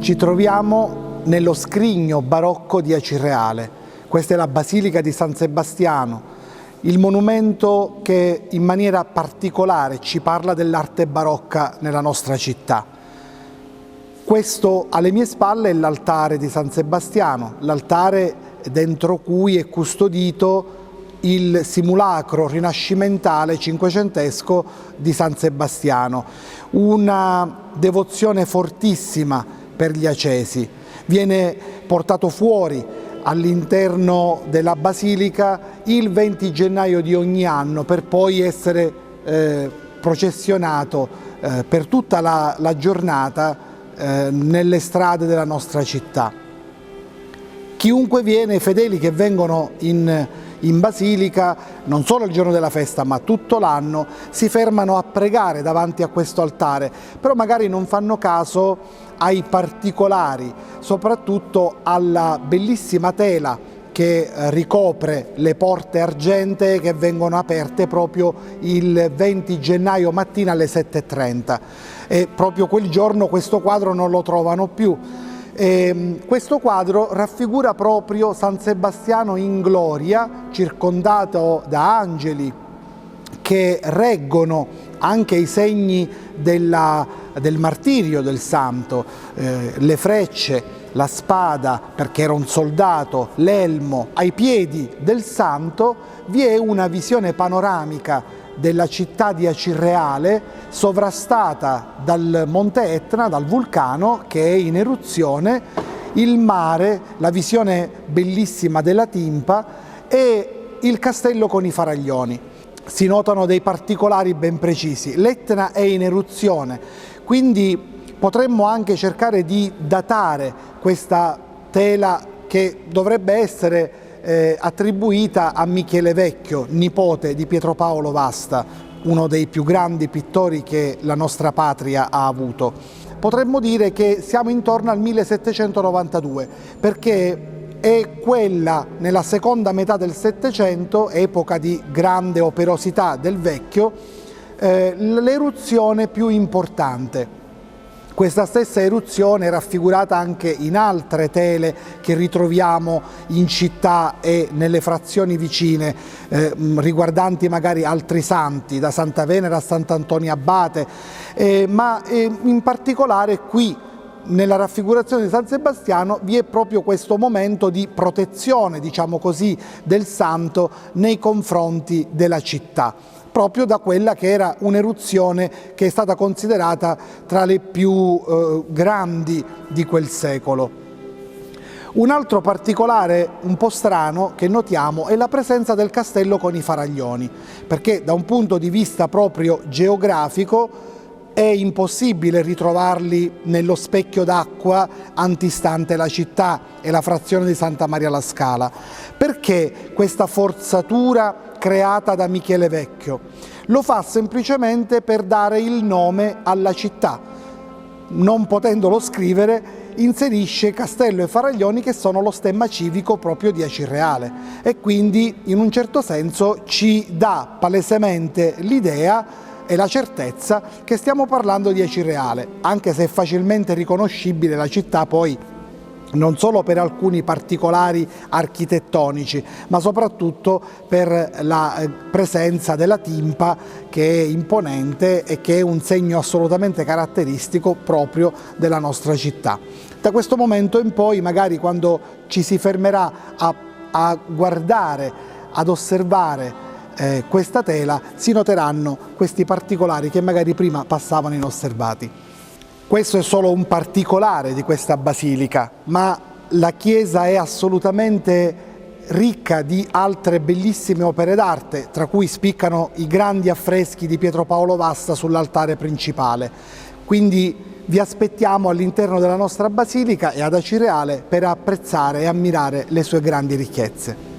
Ci troviamo nello scrigno barocco di Acireale. Questa è la Basilica di San Sebastiano, il monumento che in maniera particolare ci parla dell'arte barocca nella nostra città. Questo alle mie spalle è l'altare di San Sebastiano, l'altare dentro cui è custodito il simulacro rinascimentale cinquecentesco di San Sebastiano, una devozione fortissima per gli acesi. Viene portato fuori all'interno della Basilica il 20 gennaio di ogni anno per poi essere processionato per tutta la giornata nelle strade della nostra città. Chiunque viene, i fedeli che vengono in Basilica, non solo il giorno della festa ma tutto l'anno, si fermano a pregare davanti a questo altare, però magari non fanno caso ai particolari, soprattutto alla bellissima tela che ricopre le porte argentee che vengono aperte proprio il 20 gennaio mattina alle 7:30 e proprio quel giorno questo quadro non lo trovano più. Questo quadro raffigura proprio San Sebastiano in gloria, circondato da angeli che reggono anche i segni del martirio del santo, le frecce, la spada perché era un soldato, l'elmo. Ai piedi del santo vi è una visione panoramica della città di Acireale, sovrastata dal Monte Etna, dal vulcano che è in eruzione, il mare, la visione bellissima della Timpa e il castello con i faraglioni. Si notano dei particolari ben precisi. L'Etna è in eruzione, quindi potremmo anche cercare di datare questa tela che dovrebbe essere attribuita a Michele Vecchio, nipote di Pietro Paolo Vasta, uno dei più grandi pittori che la nostra patria ha avuto. Potremmo dire che siamo intorno al 1792, perché è quella nella seconda metà del Settecento, epoca di grande operosità del Vecchio, l'eruzione più importante. Questa stessa eruzione è raffigurata anche in altre tele che ritroviamo in città e nelle frazioni vicine, riguardanti magari altri santi, da Santa Venera a Sant'Antonio Abate, ma in particolare qui nella raffigurazione di San Sebastiano vi è proprio questo momento di protezione, diciamo così, del santo nei confronti della città, proprio da quella che era un'eruzione che è stata considerata tra le più grandi di quel secolo. Un altro particolare un po' strano che notiamo è la presenza del castello con i faraglioni, perché da un punto di vista proprio geografico è impossibile ritrovarli nello specchio d'acqua antistante la città e la frazione di Santa Maria la Scala. Perché questa forzatura creata da Michele Vecchio? Lo fa semplicemente per dare il nome alla città. Non potendolo scrivere, inserisce Castello e Faraglioni, che sono lo stemma civico proprio di Acireale, e quindi in un certo senso ci dà palesemente l'idea e la certezza che stiamo parlando di Acireale, anche se è facilmente riconoscibile la città poi non solo per alcuni particolari architettonici, ma soprattutto per la presenza della Timpa, che è imponente e che è un segno assolutamente caratteristico proprio della nostra città. Da questo momento in poi, magari quando ci si fermerà a guardare, ad osservare questa tela, si noteranno questi particolari che magari prima passavano inosservati. Questo è solo un particolare di questa basilica, ma la chiesa è assolutamente ricca di altre bellissime opere d'arte, tra cui spiccano i grandi affreschi di Pietro Paolo Vasta sull'altare principale. Quindi vi aspettiamo all'interno della nostra basilica e ad Acireale per apprezzare e ammirare le sue grandi ricchezze.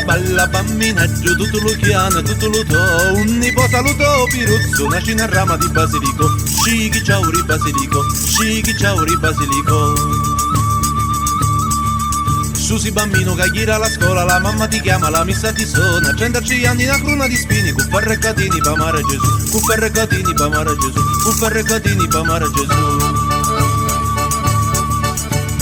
balla bambina giù tutto lo chiano, tutto lo to. Un nipo saluto Piruzzo, nasce in rama di basilico. Scighi ciao ri basilico, scighi ciao ri basilico. Susi bambino che gira alla scuola, la mamma ti chiama, la missa ti suona. 100 anni una cruna di spini, con ferrecatini pa' amare Gesù, con ferrecatini pa' amare Gesù, con ferrecatini pa' amare Gesù.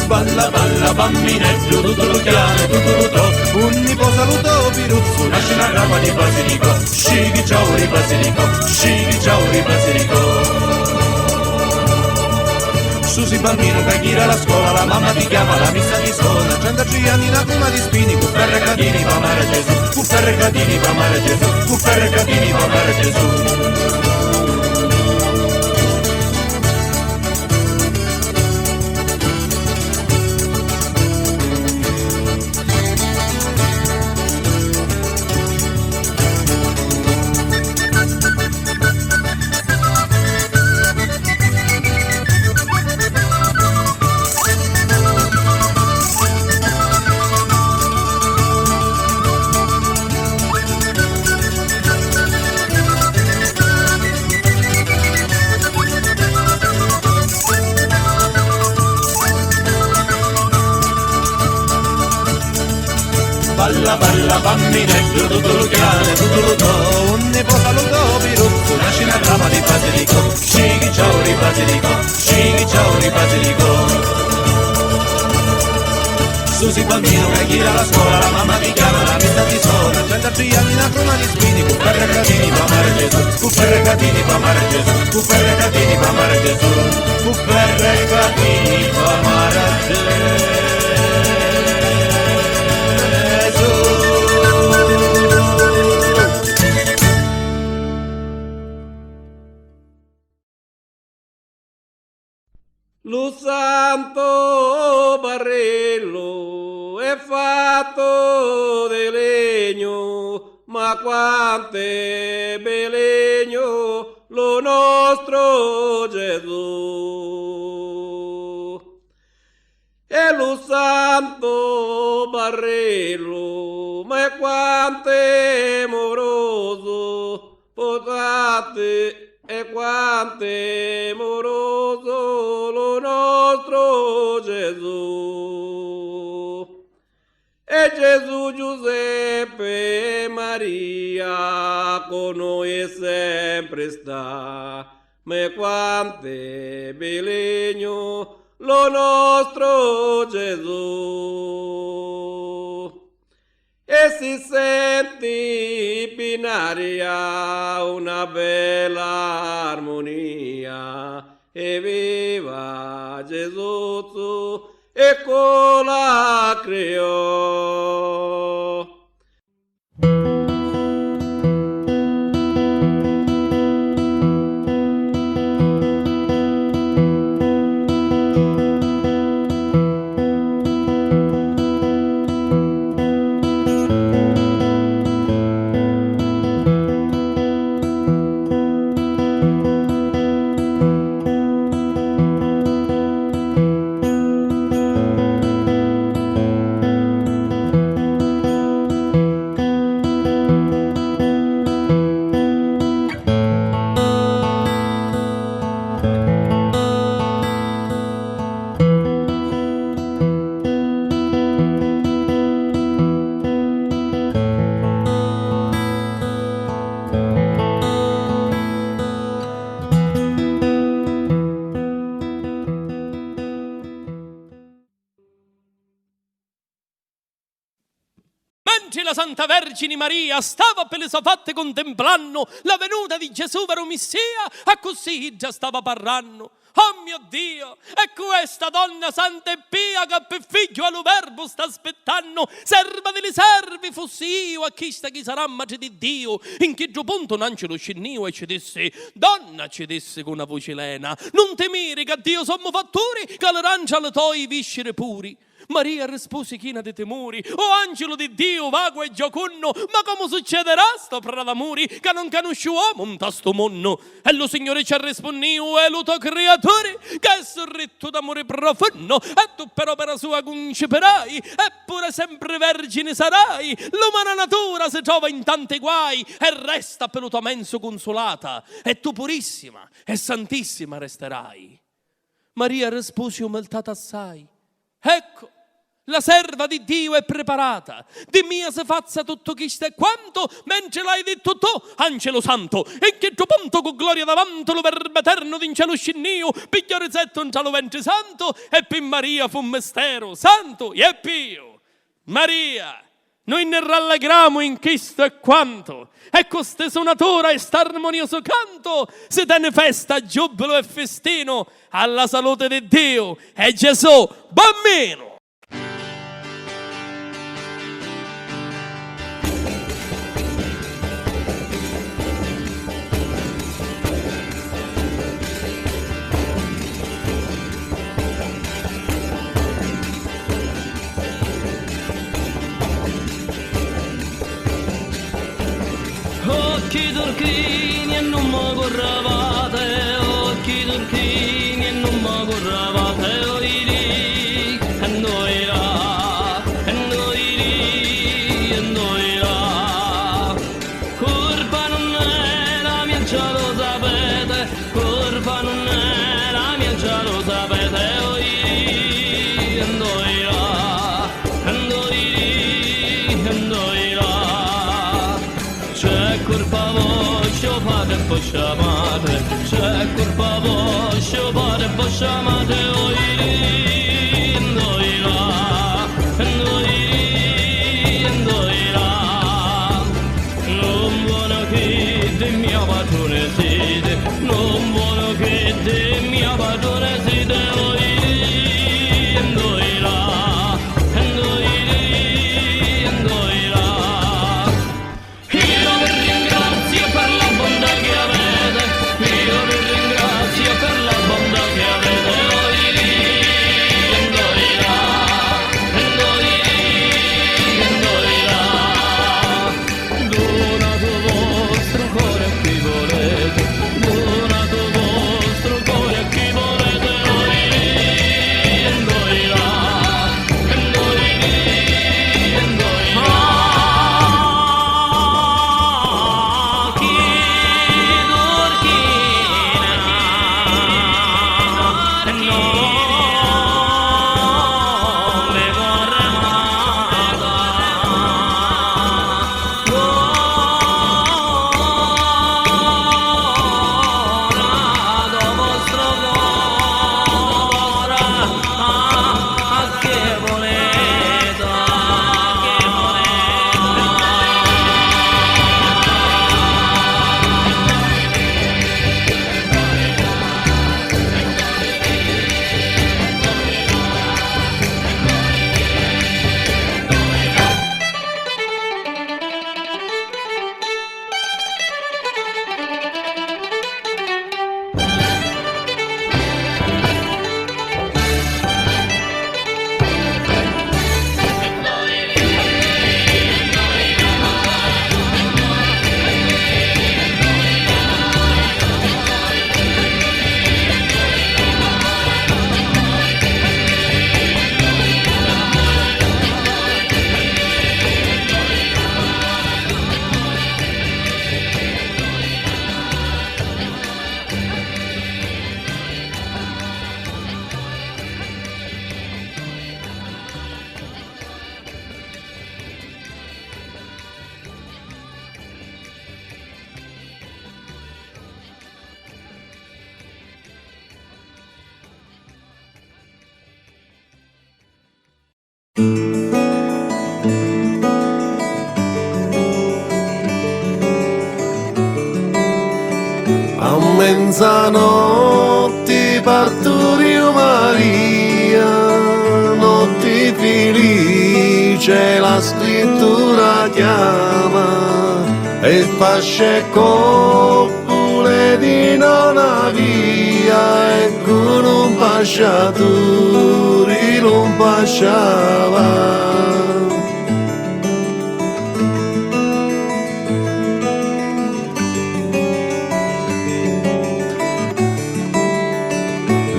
Balla balla bambinetto, tutto lo chiamo, tutto lo to. Un nipo saluto Piruzzo, nasce una rama di basilico. Scighi ciao ri basilico, scighi ciao ri basilico. Susi bambino che gira alla scuola, la mamma ti chiama, la missa ti suona. 100 anni una cruna di spini, con ferrecatini pa' amare Gesù, con ferrecatini pa' amare Gesù, con ferrecatini pa' amare Gesù. Balla balla bambinetto, tutto lo chiane, tutto lo to. Un nipo saluto Piruzzo, nasce una rama di basilico. Scighi ciao ri basilico, scighi ciao ri basilico. Susi bambino che gira alla scuola, la mamma ti chiama, la messa ti suona. 100 anni una cruna di spini, con ferrecatini pa' amare Gesù, con ferrecatini pa' amare Gesù, con ferrecatini pa' amare Gesù, con ferrecatini pa' amare Gesù. Lo santo barello è fatto di legno, ma quanto è belegno lo nostro Gesù. E lo santo barello, ma quanto è moroso, potate e quanto è moroso lo nostro Gesù. E Gesù, Giuseppe e Maria con noi sempre sta, ma quanto è belegno lo nostro Gesù. E si senti in aria una bella armonia, e viva Gesù, ecco la creò. La Santa Vergine Maria stava per le sue fatte contemplando la venuta di Gesù vero Messia, a così già stava parlando. Oh mio Dio, è questa donna santa e pia che per figlio allo verbo sta aspettando, serva delle servi fossi io, a chi sta chi sarà magia di Dio. In che giù punto un angelo scennio e ci disse, donna, ci disse con una voce lena, non temere che a Dio sommo fattori, che l'arancia alle toi viscere puri. Maria rispose china di temori: "O angelo di Dio, vago e gioconno, ma come succederà sto per d'amori, che non conosce uomo un tasto monno?" E lo Signore ci ha risposto: "È lo tuo creatore, che è sorretto d'amore profondo, e tu per opera sua conceperai, eppure sempre vergine sarai. L'umana natura si trova in tanti guai, e resta per lo tuo menso consolata, e tu purissima e santissima resterai." Maria rispose umiltata assai: "Ecco, la serva di Dio è preparata, di mia se faccia tutto questo e quanto, mentre l'hai detto tu, angelo santo, e che tu punto con gloria davanti lo verbo eterno d'in cielo scinnio, piglio rizetto in cielo ventre santo, e per Maria fu un mistero santo e pio. Maria, noi ne rallegramo in questo e quanto, e con ste suonatura e st'armonioso canto si tiene festa, giubilo e festino alla salute di Dio e Gesù bambino." Occhi turchini e non mi corravate, occhi turchini e non mi corravate, oi lì, e noi là, e noi lì, e noi là. Curva non è la mia, già lo sapete, curva non è la mia, già lo sapete, oi lì, e noi là, e noi lì, e noi là. C'è colpa vostra, fate e voi chiamate, c'è colpa vostra, fate e voi chiamate, oi lì, e noi là, e noi lì, e noi là. Non vuole che di mia padrone siete, non vuole che di mia padrone siete, oi lì, e noi là, e noi lì, e noi là. Io vi ringrazio per la bontà che avete, io vi ringrazio per la bontà che avete, oi lì, e noi là, e noi lì, e noi là. Donato vostro cuore a chi volete, donato vostro cuore a chi volete, oi lì, e noi là, e noi lì, e noi là. A mezzanotte partoriò Maria, notte felice la scrittura chiama, e fasce coppole di non avia e con un pasciatore non pasciava.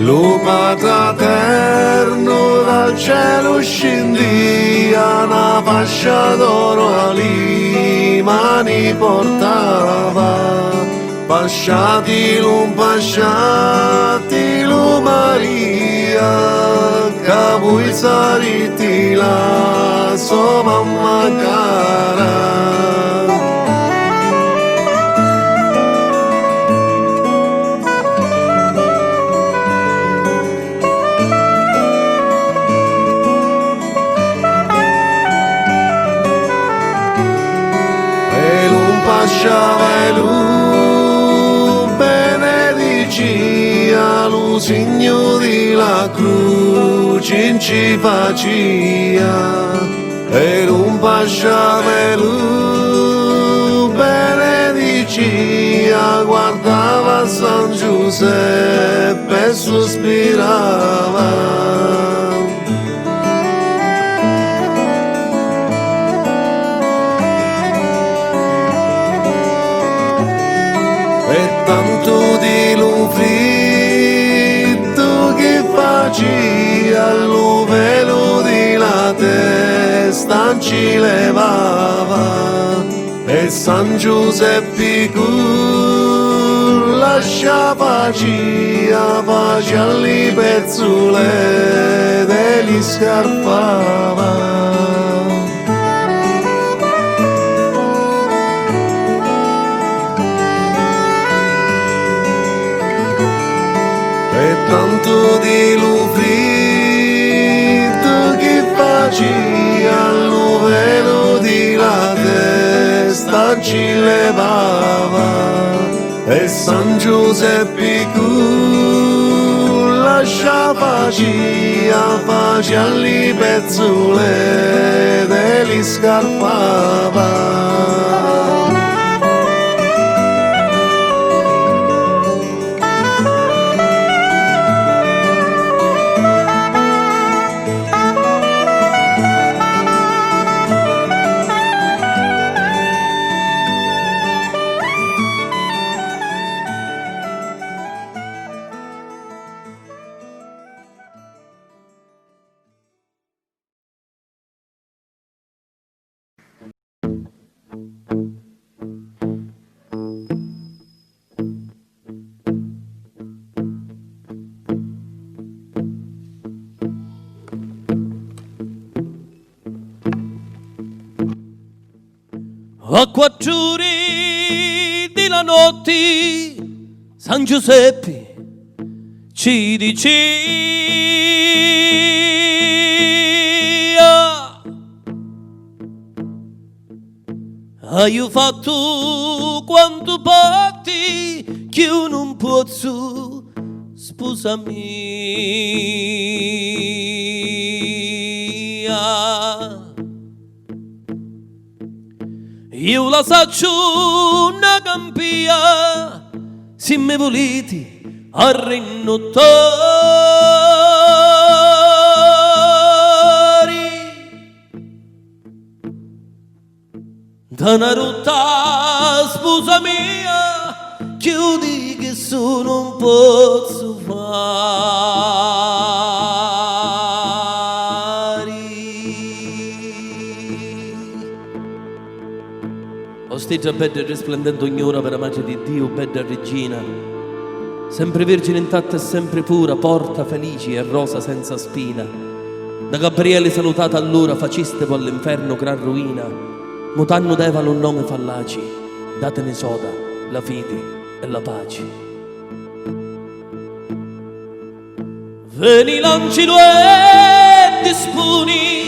Lo Padre eterno dal cielo scendia, una fascia d'oro ali mani portava, pasciati lo Maria, che voi sarete la sua mamma cara. Pasciava lui benedicia lo segno della croce in ci faccia e non pasciava lui benedicia guardava San Giuseppe e sospirava. Tanto di lo fritto che faccia lo velo di la testa ci levava e San Giuseppe lascia faccia alle pezzole degli scarpava. Tanto di lo fritto che faccia lo velo di la testa ci levava e San Giuseppe lascia faccia alle pezzole degli scarpava. A 4 ore della notte San Giuseppe ci diceva: hai fatto quanto patti che io non posso sposarmi. Io la saccio una campia, se mi volete arrennottare. Da una rotta sposa mia, chiudi che sono un posso fare. Osteggia bella e risplendente ogni ora per la magia di Dio, bella regina, sempre vergine intatta e sempre pura, porta felici e rosa senza spina. Da Gabriele salutata allora, faciste poi all'inferno gran ruina, mutanno devano un nome fallaci, datene soda, la fede e la pace. Veni l'angelo e disponi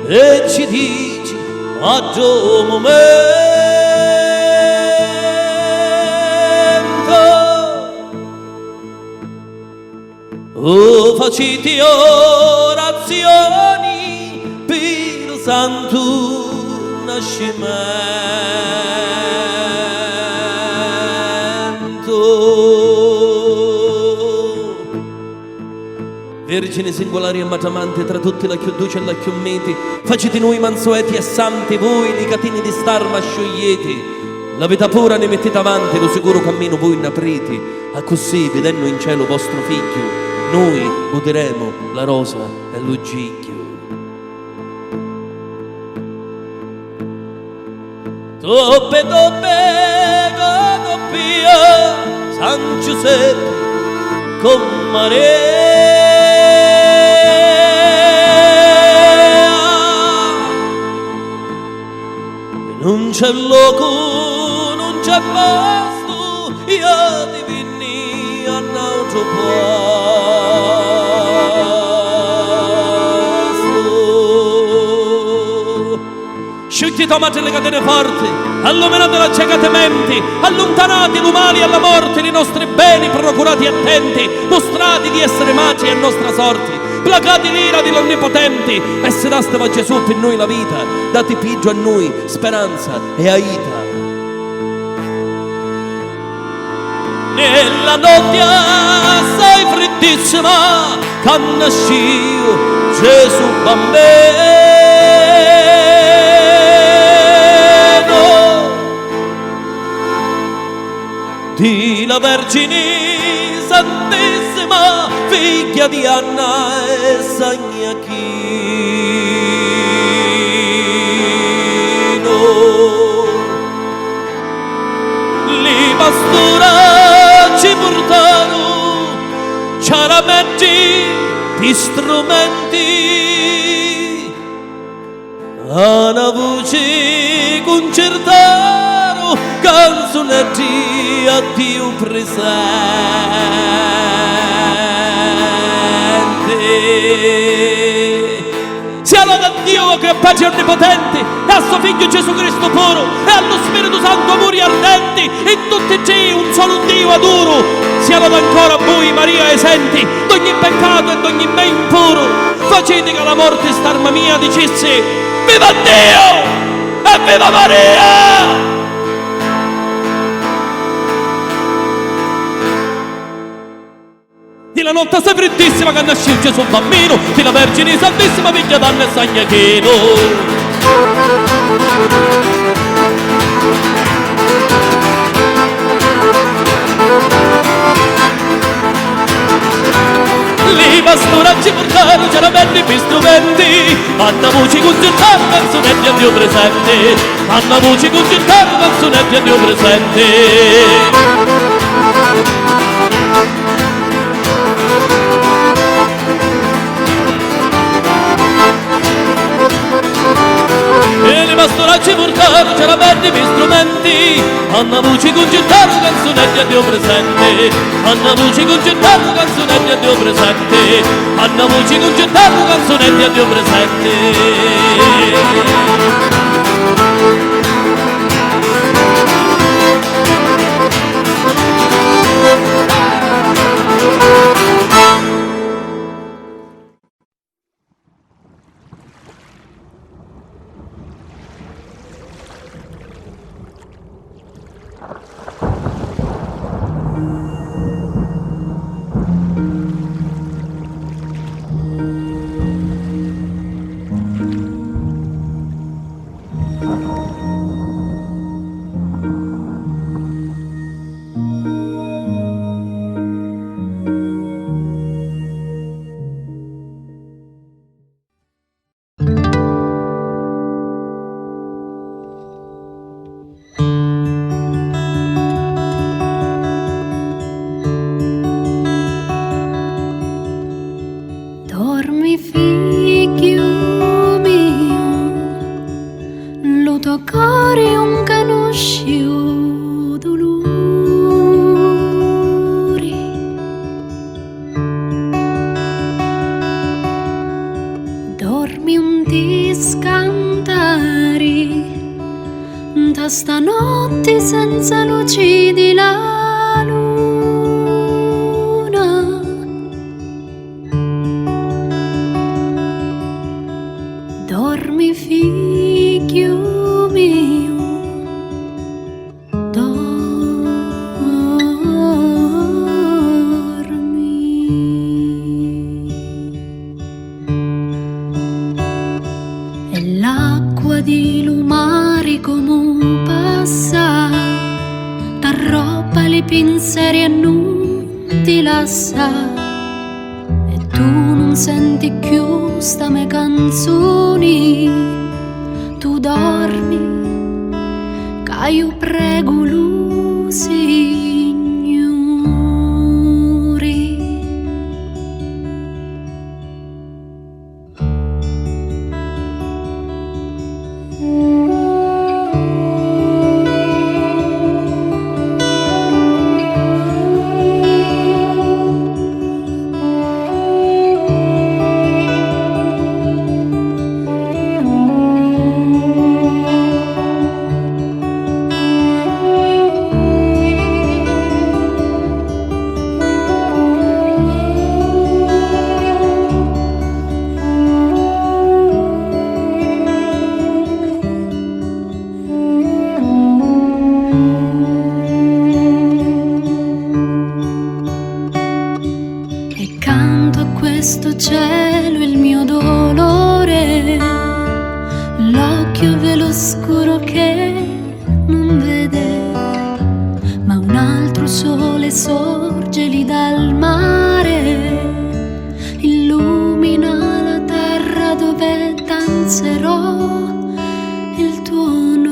e ci dici a tuo momento. Oh, faciti orazioni per il santo nascimento. Vergine singolari e matamanti, tra tutti la più duce e la più miti, facete noi mansueti e santi, voi di catini di starma scioglieti, la vita pura ne mettete avanti, lo sicuro cammino voi ne aprite, a così vedendo in cielo vostro figlio, noi goderemo la rosa e l'ugiglio. Toppe toppe doppia San Giuseppe con Maria, non c'è loco, non c'è posto, io ti vinni a un altro posto. Sciutti tomate le catene forti, illuminate la cieca menti, allontanate l'umani alla morte, i nostri beni procurati attenti, mostrati di essere maci a nostra sorte, placati l'ira dell'Onnipotenti, e se dastava Gesù per noi la vita, date pigio a noi speranza e aita. Nella notte assai freddissima, che nasciu Gesù bambino, di la Vergine Santissima, figlia di Anna e Sagnachino. Li pastora ci portarono ciaramenti di strumenti, a una voce concertarono canzonetti a Dio presente. Sia loda a Dio che è Padre Onnipotente, e a suo Figlio Gesù Cristo puro, e allo Spirito Santo amori ardenti, in tutti i Dio un solo Dio adoro. Sia loda ancora a voi Maria esenti, d'ogni peccato e d'ogni me impuro. Facete che la morte st'arma mia dicesse: viva Dio e viva Maria! Di la notte sei freddissima che nasce Gesù bambino, di la Vergine Santissima figlia d'Anna e Sagnachino. Li pastora ci portarono ciaramenti per strumenti, hanno voci concertarono canzonetti a Dio presente, hanno voci concertarono canzonetti a Dio presente. E le pastoracci portarono ciaramenti per strumenti, hanno voci concertarono canzonetti a Dio presente, hanno voci concertarono canzonetti a Dio presente, hanno voci concertarono canzonetti a Dio presente. Dormi figlio mio, lo tuo cuore non conosce dolori. Dormi un discantare da stanotte senza luci di la luna. Dormi figlio mio, dormi. pali pensieri e non ti lascia, e tu non senti più sta mie canzoni, tu dormi, che io prego lui, Signori. Questo cielo è il mio dolore, l'occhio velo scuro che non vede, ma un altro sole sorge lì dal mare, illumina la terra dove danzerò il tuo nome.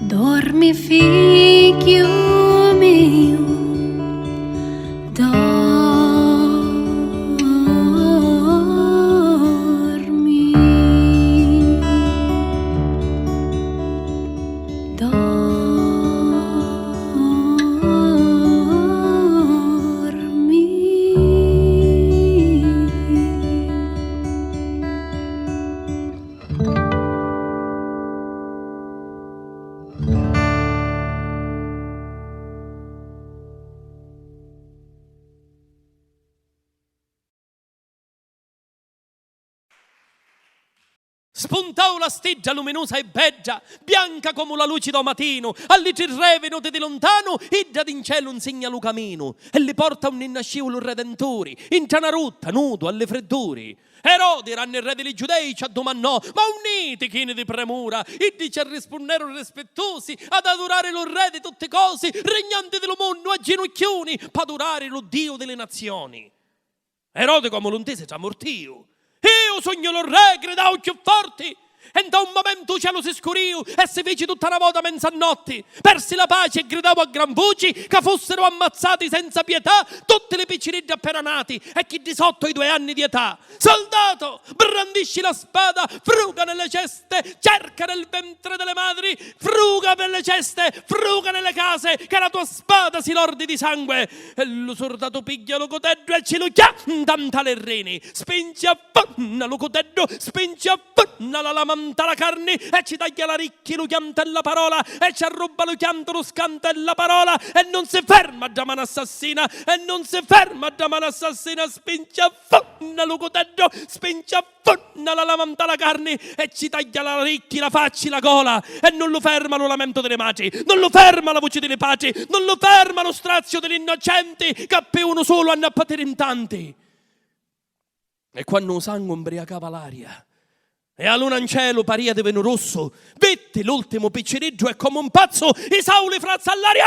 Dormi figlio mio, dormi, Spuntò la steggia luminosa e beggia, bianca come la luce do matino, alle tre venute di lontano, idda in cielo un segnalo camino, e le porta un innascivolo redentori, in una rotta, nudo, alle fredduri. Erode, ranno il re dei giudei, ci addomannò, ma uniti chini di premura, iddi ci rispondero rispettosi, ad adorare lo re di tutte cose, regnante dello mondo, a ginocchioni, per adorare lo Dio delle nazioni. Erode come l'untese già mortio. Io sogno lo re, gridavo più forti, e da un momento cielo si scuriu e si fece tutta una volta mezzanotte. Persi la pace e gridavo a gran voci che fossero ammazzati senza pietà tutte le piccinette appena nati e chi di sotto i 2 anni di età. Soldato, brandisci la spada, fruga nelle ceste, cerca nel ventre delle madri, fruga nelle ceste, fruga nelle case, che la tua spada si lordi di sangue. E lo soldato piglia lo coteddo e ci lucchia tantalerrini, spinge a panna lo coteddo, spinge a panna la lamanta la carne e ci taglia la ricchi lo chianta la parola e ci arruba lo chianto lo scanta la parola e non si ferma da mano assassina e non si ferma da mano assassina, spinge a panna lo coteddo, spinge a panna la lamanta la carne e ci taglia la ricchi la faccia la gola e non lo ferma lo lamento delle madri, non lo ferma la voce delle paci, non lo ferma lo strazio degli innocenti che per uno solo hanno a patire in tanti. E quando un sangue ubriacava l'aria e a luna in cielo paria di veno rosso, vette l'ultimo picciriggio e come un pazzo i sauli frazza all'aria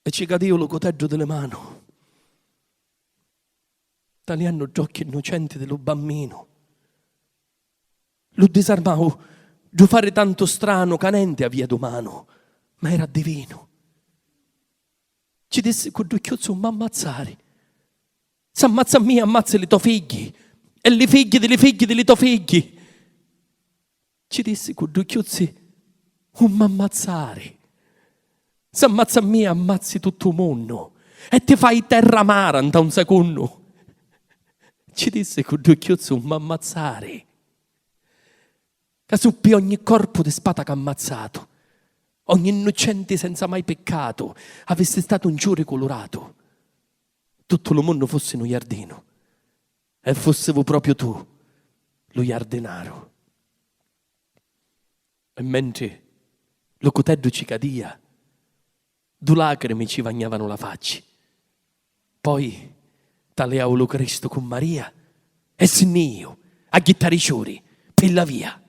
e ci cadio lo coteggio delle mani. Tali hanno gli occhi innocenti dello bambino. Lo disarmavo di fare tanto strano canente a via d'umano, ma era divino. Ci disse con 2 chiozzi un m'ammazzare. S'ammazza a me, ammazza i tuoi figli e le figlie delle figlie dei tuoi figli. Ci disse con 2 chiozzi un m'ammazzare. S'ammazza a me, ammazzi tutto il mondo e ti fai terra amara in un secondo. Ci disse con 2 chiozzi un m'ammazzare. Che suppi ogni corpo di spada che ha ammazzato, ogni innocente senza mai peccato, avesse stato un giure colorato. Tutto il mondo fosse un giardino e fossevo proprio tu, lo giardinaro. E mentre lo coteggio ci cadia, 2 lacrime ci bagnavano la faccia. Poi tale aulo Cristo con Maria, e snio, a chitariciuri, per la via.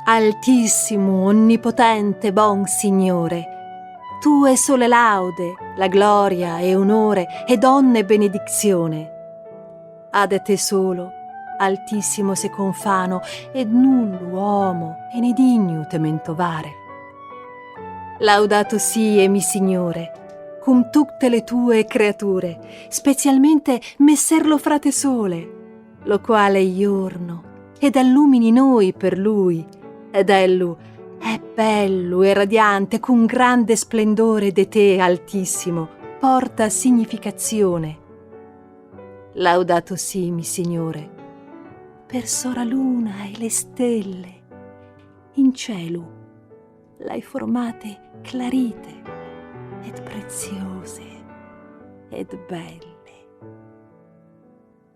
Altissimo, onnipotente, bon Signore, tue sole laude, la gloria e onore ed onne benedizione. Ad te solo, altissimo se confano, ed null uomo e ne digno tementovare. Laudato sie, mi Signore, cum tutte le tue creature, specialmente messer lo frate sole, lo quale giorno ed allumini noi per lui, ed ellu è bello e radiante con grande splendore de te altissimo, porta significazione. Laudato sì, mi Signore, per sora luna e le stelle, in cielo l'hai formate clarite ed preziose ed belle.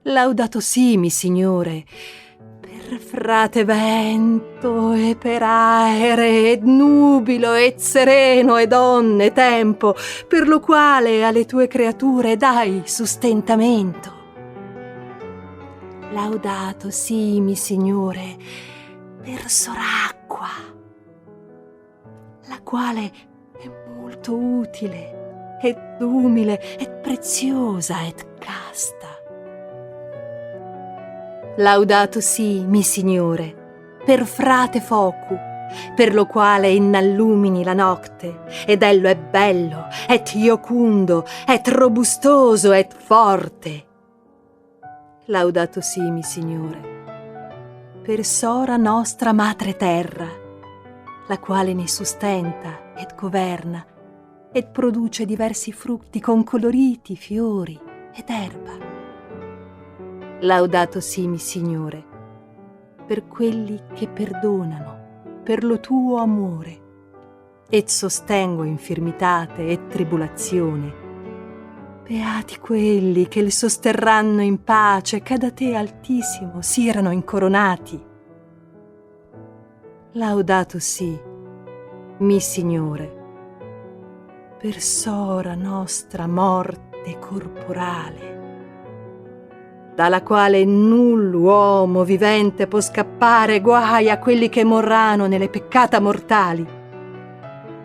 Laudato sì, mi Signore, per frate vento e per aere ed nubilo ed sereno ed onne tempo, per lo quale alle tue creature dai sustentamento. Laudato sì, mi Signore, per soracqua, la quale è molto utile ed umile ed preziosa ed casta. Laudato sì, mi Signore, per frate focu, per lo quale innallumini la notte, ed ello è bello, et iocundo, et robustoso, et forte. Laudato sì, mi Signore, per sora nostra madre terra, la quale ne sustenta ed governa, ed produce diversi frutti con coloriti, fiori ed erba. Laudato sì, mi Signore, per quelli che perdonano per lo tuo amore, ed sostengo infirmitate e tribulazione. Beati quelli che il sosterranno in pace, che da te altissimo siano incoronati. Laudato sì, mi Signore, per sora nostra morte corporale, dalla quale null uomo vivente può scappare, guai a quelli che morranno nelle peccata mortali.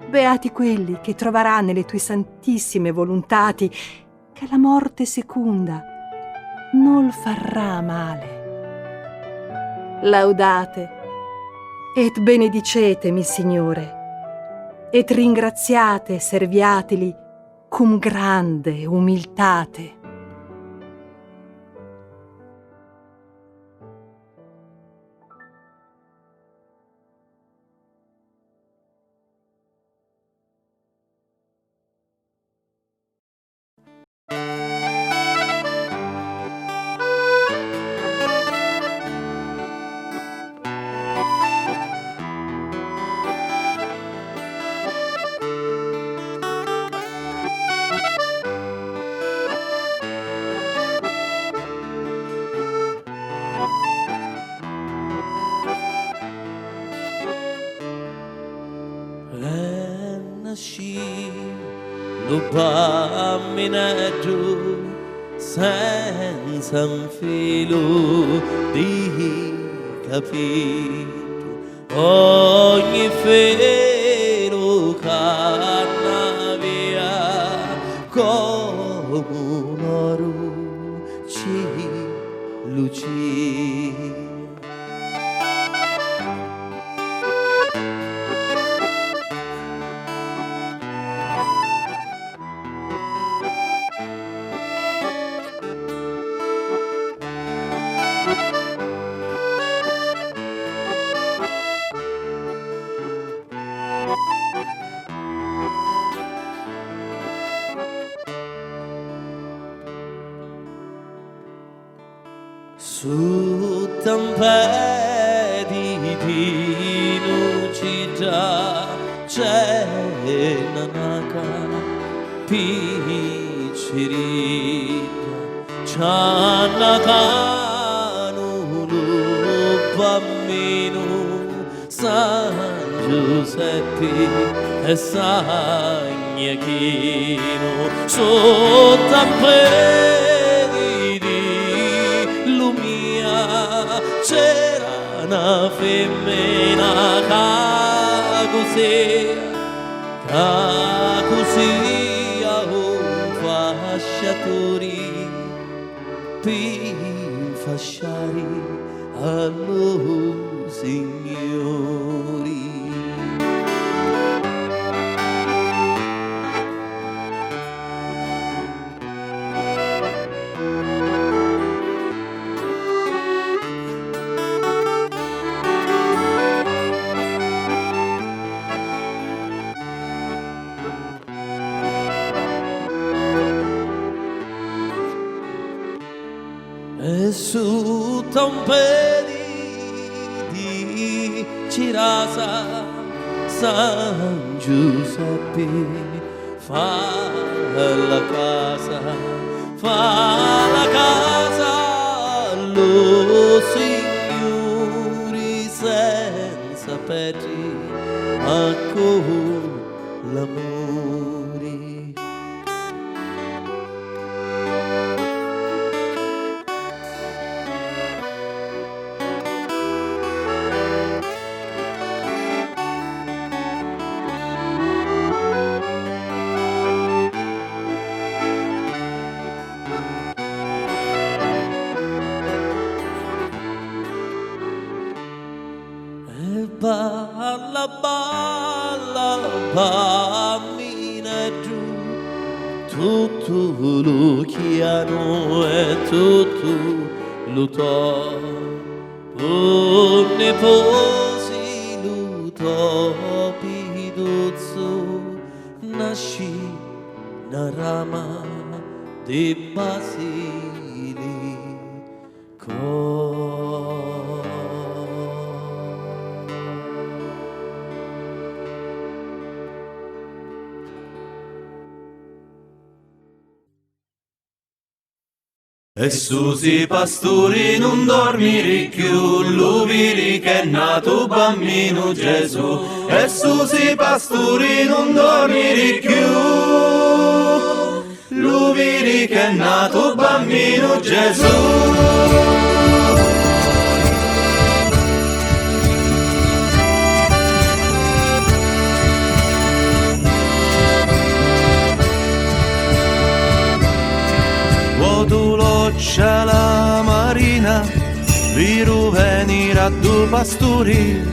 Beati quelli che troveranno nelle tue santissime volontati che la morte secunda non farà male. Laudate et benedicetemi, Signore, et ringraziate e serviateli cum grande umiltate. Lo camminetto senza un filo di capito, ogni filo canna via come una luce, luce. Su tampedi di lucida c'è una piccerita, c'è Cannacano lo bambino San Giuseppe e San Iachino sotto a piedi di lumia c'era una femmina così a un fasciatori per fasciare allo signori. E su un piedi di Cirasa San Giuseppe fa la casa lo signori senza petri ma con l'amore. Bambina giù tutto lo chiaro e tutto lo topo ne posi lo topiduzzo nasci una rama di basilico. E Susi pastori non dormiri più, lo viri che è nato bambino Gesù. E Susi pastori non dormiri più, lo viri che è nato bambino Gesù. C'è la marina, viru venire a due pastori,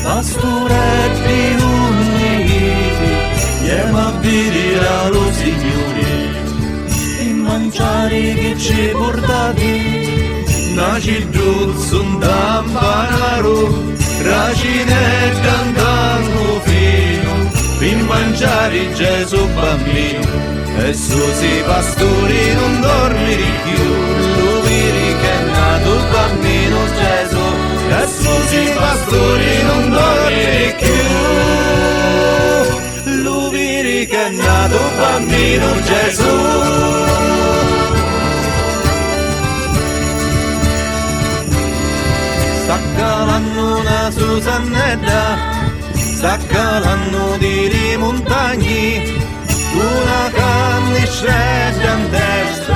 pastoretti uniti, e ma dire lo signori, in mangiare che ci portati, naci giuzzo un tampanaro, racine cantando fino, in mangiare Gesù bambino. E Susi pastori non dormiri più, lo viri che è nato bambino Gesù. E Susi pastori non dormiri più, lo viri che è nato bambino Gesù. Sta calando una Susannetta, sta calando di montagni, una cannicella in testa,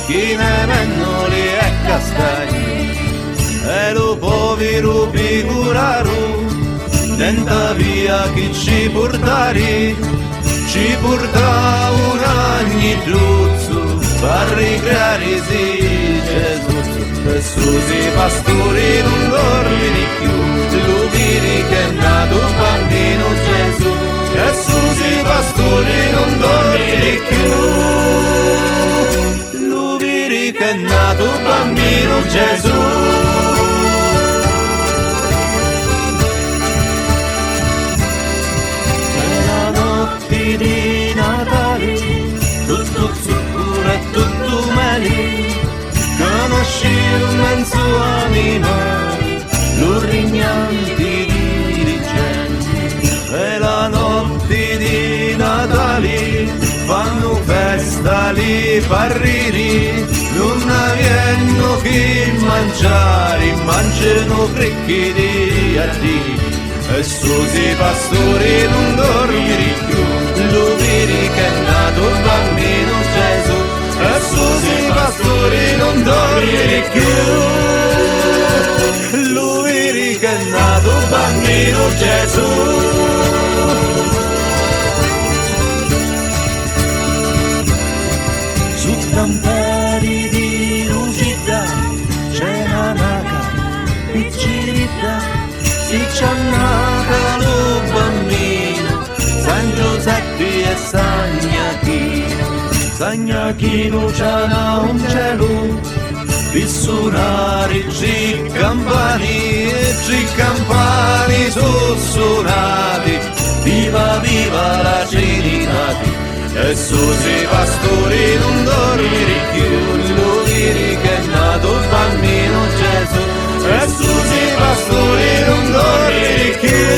chi ne mennoli e castagni, e lo povero figuraro, tenta via chi ci portari, ci porta un agnituzzo, fa ricreare sì Gesù. E Susi pastori non dormiri più, lo viri che è nato bambino Gesù. E Susi pastori non dormiri più, lo viri che è nato bambino Gesù. Nella notte di Natale, tutto zucchero e tutto meli, conosci il mezzo animale, l'orignanti dirigenti, e la notte di Natale fanno festa li parrini, non vienno chi mangiare, mangiano frecchi di addio. E susi pastori non dormiri più, lo vedi che è nato il bambino Gesù. E susi pastori non dormiri più, lo vedi che è nato il bambino Gesù. Su campari di lucida c'è una naca piccinita. Si c'annata lo bambino, San Giuseppe e San Iachino. San Iachino c'ha un cielo, di suonare i campani, e i campani sono suonati. Viva viva la Cirinati, e susi pastori non dormiri più, lo vedi che è nato il bambino Gesù. E susi pastori non dormiri più,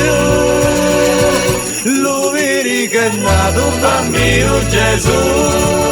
lo vedi che è nato un bambino Gesù.